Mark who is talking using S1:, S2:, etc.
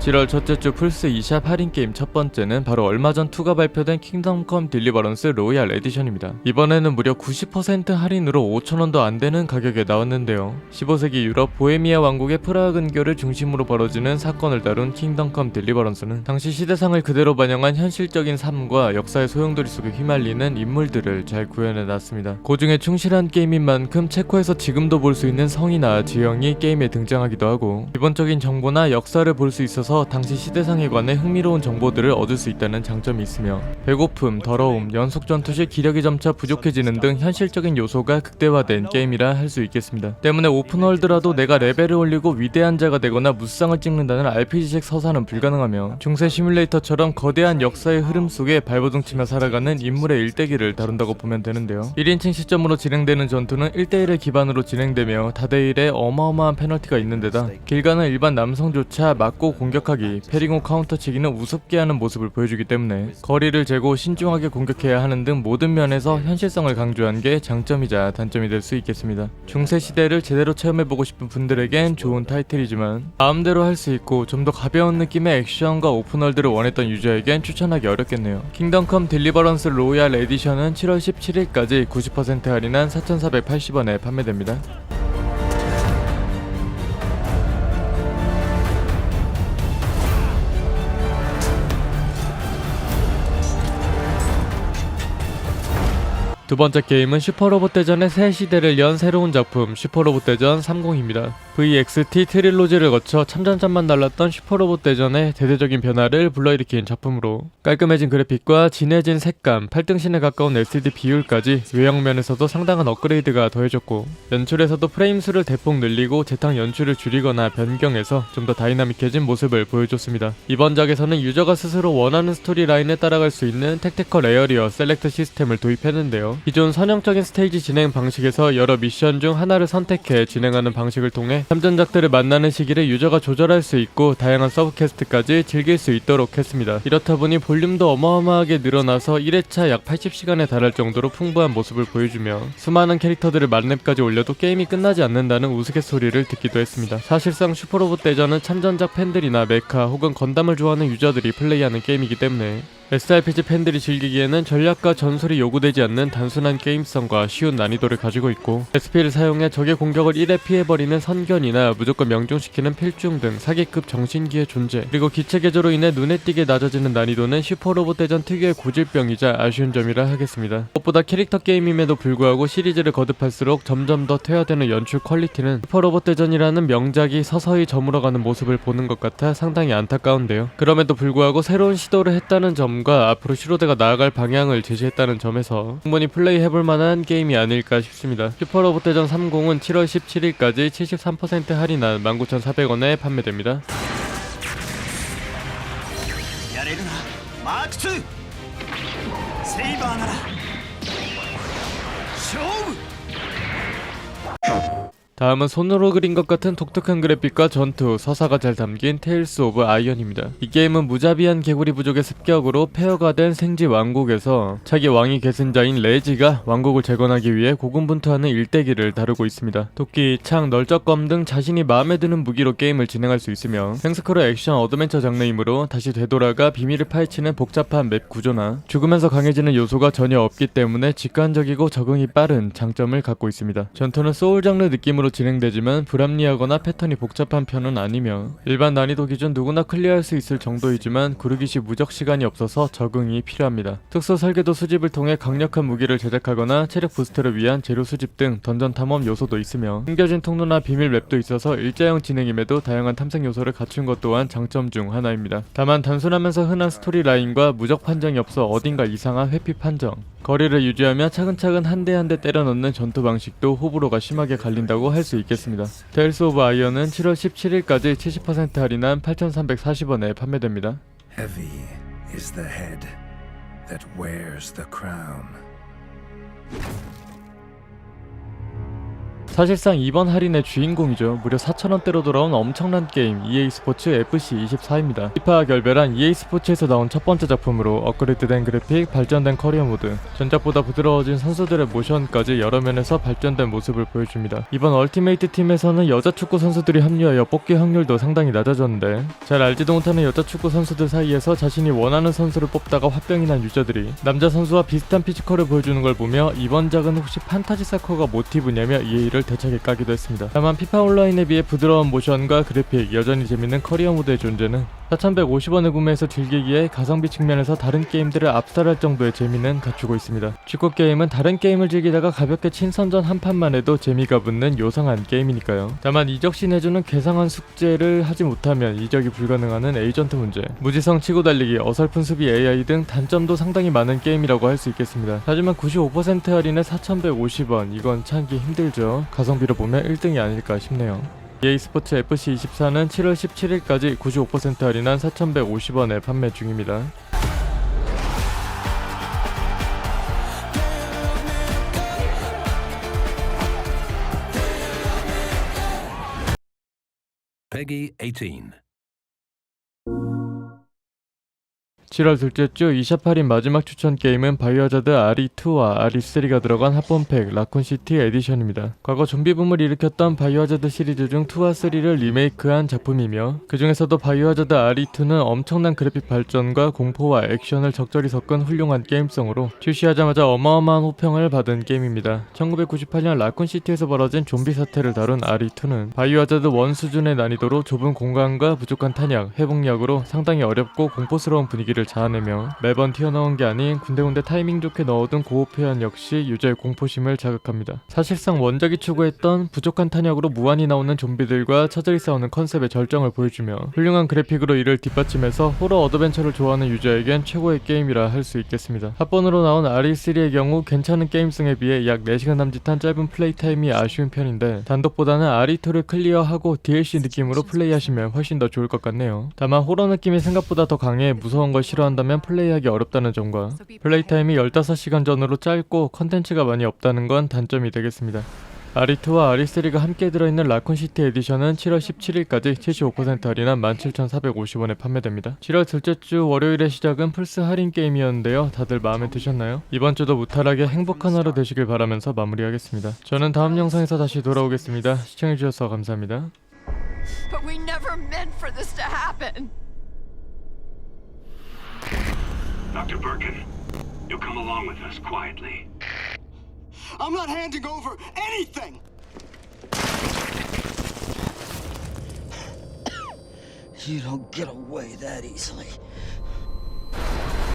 S1: 7월 첫째 주 플스 e샵 할인 게임 첫 번째는 바로 얼마 전 2가 발표된 킹덤 컴 딜리버런스 로얄 에디션입니다. 이번에는 무려 90% 할인으로 5,000원도 안 되는 가격에 나왔는데요. 15세기 유럽 보헤미아 왕국의 프라하 근교를 중심으로 벌어지는 사건을 다룬 킹덤 컴 딜리버런스는 당시 시대상을 그대로 반영한 현실적인 삶과 역사의 소용돌이 속에 휘말리는 인물들을 잘 구현해놨습니다. 그중에 충실한 게임인 만큼 체코에서 지금도 볼 수 있는 성이나 지형이 게임에 등장하기도 하고 기본적인 정보나 역사를 볼 수 있어서 당시 시대상에 관해 흥미로운 정보들을 얻을 수 있다는 장점이 있으며 배고픔, 더러움, 연속 전투 시 기력이 점차 부족해지는 등 현실적인 요소가 극대화된 게임이라 할 수 있겠습니다. 때문에 오픈월드라도 내가 레벨을 올리고 위대한 자가 되거나 무쌍을 찍는다는 RPG식 서사는 불가능하며 중세 시뮬레이터처럼 거대한 역사의 흐름 속에 발버둥치며 살아가는 인물의 일대기를 다룬다고 보면 되는데요. 1인칭 시점으로 진행되는 전투는 1대1을 기반으로 진행되며 다대일에 어마어마한 페널티가 있는 데다 길 가는 일반 남성조차 맞고 공격하기, 패링 후 카운터치기는 우습게 하는 모습을 보여주기 때문에 거리를 재고 신중하게 공격해야 하는 등 모든 면에서 현실성을 강조한 게 장점이자 단점이 될 수 있겠습니다. 중세 시대를 제대로 체험해보고 싶은 분들에겐 좋은 타이틀이지만 마음대로 할 수 있고 좀 더 가벼운 느낌의 액션과 오픈월드를 원했던 유저에겐 추천하기 어렵겠네요. 킹덤 컴 딜리버런스 로얄 에디션은 7월 17일까지 90% 할인한 4,480원에 판매됩니다. 두 번째 게임은 슈퍼로봇 대전의 새 시대를 연 새로운 작품 슈퍼로봇 대전 30입니다. VXT 트릴로지를 거쳐 참전점만 달랐던 슈퍼로봇 대전의 대대적인 변화를 불러일으킨 작품으로 깔끔해진 그래픽과 진해진 색감, 8등신에 가까운 LCD 비율까지 외형면에서도 상당한 업그레이드가 더해졌고 연출에서도 프레임 수를 대폭 늘리고 재탕 연출을 줄이거나 변경해서 좀 더 다이나믹해진 모습을 보여줬습니다. 이번 작에서는 유저가 스스로 원하는 스토리 라인에 따라갈 수 있는 택티컬 에어리어 셀렉트 시스템을 도입했는데요. 기존 선형적인 스테이지 진행 방식에서 여러 미션 중 하나를 선택해 진행하는 방식을 통해 참전작들을 만나는 시기를 유저가 조절할 수 있고 다양한 서브퀘스트까지 즐길 수 있도록 했습니다. 이렇다 보니 볼륨도 어마어마하게 늘어나서 1회차 약 80시간에 달할 정도로 풍부한 모습을 보여주며 수많은 캐릭터들을 만렙까지 올려도 게임이 끝나지 않는다는 우스갯소리를 듣기도 했습니다. 사실상 슈퍼로봇 대전은 참전작 팬들이나 메카 혹은 건담을 좋아하는 유저들이 플레이하는 게임이기 때문에 SRPG 팬들이 즐기기에는 전략과 전술이 요구되지 않는 단순한 게임성과 쉬운 난이도를 가지고 있고 SP를 사용해 적의 공격을 1회 피해버리는 선견이나 무조건 명중시키는 필중 등 사기급 정신기의 존재 그리고 기체 개조로 인해 눈에 띄게 낮아지는 난이도는 슈퍼로봇 대전 특유의 고질병이자 아쉬운 점이라 하겠습니다. 무엇보다 캐릭터 게임임에도 불구하고 시리즈를 거듭할수록 점점 더 퇴화되는 연출 퀄리티는 슈퍼로봇 대전이라는 명작이 서서히 저물어가는 모습을 보는 것 같아 상당히 안타까운데요. 그럼에도 불구하고 새로운 시도를 했다는 점과 앞으로 슈로데가 나아갈 방향을 제시했다는 점에서 충분히 플레이해볼 만한 게임이 아닐까 싶습니다. 슈퍼로봇 대전 30은 7월 17일까지 73% 할인한 19,400원에 판매됩니다. 다음은 손으로 그린 것 같은 독특한 그래픽과 전투, 서사가 잘 담긴 테일스 오브 아이언입니다. 이 게임은 무자비한 개구리 부족의 습격으로 폐허가 된 생지 왕국에서 차기 왕위 계승자인 레지가 왕국을 재건하기 위해 고군분투하는 일대기를 다루고 있습니다. 도끼, 창, 널쩍검 등 자신이 마음에 드는 무기로 게임을 진행할 수 있으며 생스크롤 액션 어드벤처 장르이므로 다시 되돌아가 비밀을 파헤치는 복잡한 맵 구조나 죽으면서 강해지는 요소가 전혀 없기 때문에 직관적이고 적응이 빠른 장점을 갖고 있습니다. 전투는 소울 장르 느낌으로 진행되지만 불합리하거나 패턴이 복잡한 편은 아니며 일반 난이도 기준 누구나 클리어할 수 있을 정도이지만 구르기 시 무적 시간이 없어서 적응이 필요합니다. 특수 설계도 수집을 통해 강력한 무기를 제작하거나 체력 부스트를 위한 재료 수집 등 던전 탐험 요소도 있으며 숨겨진 통로나 비밀 맵도 있어서 일자형 진행임에도 다양한 탐색 요소를 갖춘 것 또한 장점 중 하나입니다. 다만 단순하면서 흔한 스토리 라인과 무적 판정이 없어 어딘가 이상한 회피 판정, 거리를 유지하며 차근차근 한 대 한 대 때려 넣는 전투 방식도 호불호가 심하게 갈린다고 할 수 있겠습니다. 테일스 오브 아이언은 7월 17일까지 70% 할인한 8,340원에 판매됩니다.
S2: Heavy is the head that wears the crown.
S1: 사실상 이번 할인의 주인공이죠. 무려 4,000원대로 돌아온 엄청난 게임 EA 스포츠 FC24입니다. 피파와 결별한 EA 스포츠에서 나온 첫 번째 작품으로 업그레이드된 그래픽, 발전된 커리어 모드, 전작보다 부드러워진 선수들의 모션까지 여러 면에서 발전된 모습을 보여줍니다. 이번 얼티메이트 팀에서는 여자 축구 선수들이 합류하여 뽑기 확률도 상당히 낮아졌는데, 잘 알지도 못하는 여자 축구 선수들 사이에서 자신이 원하는 선수를 뽑다가 화병이 난 유저들이 남자 선수와 비슷한 피지컬을 보여주는 걸 보며 이번 작은 혹시 판타지 사커가 모티브냐며 EA를 대차게 까기도 했습니다. 다만 피파 온라인에 비해 부드러운 모션과 그래픽, 여전히 재밌는 커리어 모드의 존재는 4,150원에 구매해서 즐기기에 가성비 측면에서 다른 게임들을 압살할 정도의 재미는 갖추고 있습니다. 축구 게임은 다른 게임을 즐기다가 가볍게 친선전 한 판만 해도 재미가 붙는 요상한 게임이니까요. 다만 이적 시 내주는 괴상한 숙제를 하지 못하면 이적이 불가능하는 에이전트 문제, 무지성 치고 달리기, 어설픈 수비 AI 등 단점도 상당히 많은 게임이라고 할 수 있겠습니다. 하지만 95% 할인에 4,150원, 이건 참기 힘들죠. 가성비로 보면 1등이 아닐까 싶네요. EA 스포츠 FC24는 7월 17일까지 95% 할인한 4,150원에 판매 중입니다.
S2: Peggy 18.
S1: 7월 둘째 주 e샵 할인 마지막 추천 게임은 바이오하자드 RE2와 RE3가 들어간 합본팩 라쿤시티 에디션입니다. 과거 좀비 붐을 일으켰던 바이오하자드 시리즈 중 2와 3를 리메이크한 작품이며, 그 중에서도 바이오하자드 RE2는 엄청난 그래픽 발전과 공포와 액션을 적절히 섞은 훌륭한 게임성으로 출시하자마자 어마어마한 호평을 받은 게임입니다. 1998년 라쿤시티에서 벌어진 좀비 사태를 다룬 RE2는 바이오하자드 1 수준의 난이도로 좁은 공간과 부족한 탄약, 회복력으로 상당히 어렵고 공포스러운 분위기를 자아내며 매번 튀어나온 게 아닌 군데군데 타이밍 좋게 넣어둔 고호 표현 역시 유저의 공포심을 자극합니다. 사실상 원작이 추구했던 부족한 탄약으로 무한히 나오는 좀비들과 처절히 싸우는 컨셉의 절정을 보여주며 훌륭한 그래픽으로 이를 뒷받침해서 호러 어드벤처를 좋아하는 유저에겐 최고의 게임이라 할 수 있겠습니다. 합본으로 나온 RE3의 경우 괜찮은 게임성에 비해 약 4시간 남짓한 짧은 플레이 타임이 아쉬운 편인데, 단독보다는 RE2를 클리어하고 DLC 느낌으로 플레이하시면 훨씬 더 좋을 것 같네요. 다만 호러 느낌이 생각보다 더 강해 무서운 걸 싫어한다면 플레이하기 어렵다는 점과 플레이 타임이 15시간 전으로 짧고 컨텐츠가 많이 없다는 건 단점이 되겠습니다. RE2와 RE3가 함께 들어있는 라쿤시티 에디션은 7월 17일까지 75% 할인한 17,450원에 판매됩니다. 7월 둘째 주 월요일의 시작은 플스 할인 게임이었는데요. 다들 마음에 드셨나요? 이번 주도 무탈하게 행복한 하루 되시길 바라면서 마무리하겠습니다. 저는 다음 영상에서 다시 돌아오겠습니다. 시청해주셔서 감사합니다.
S3: But we never meant for this to happen.
S4: Dr. Birkin, you'll come along with us quietly.
S5: I'm not handing over anything!
S6: You don't get away that easily.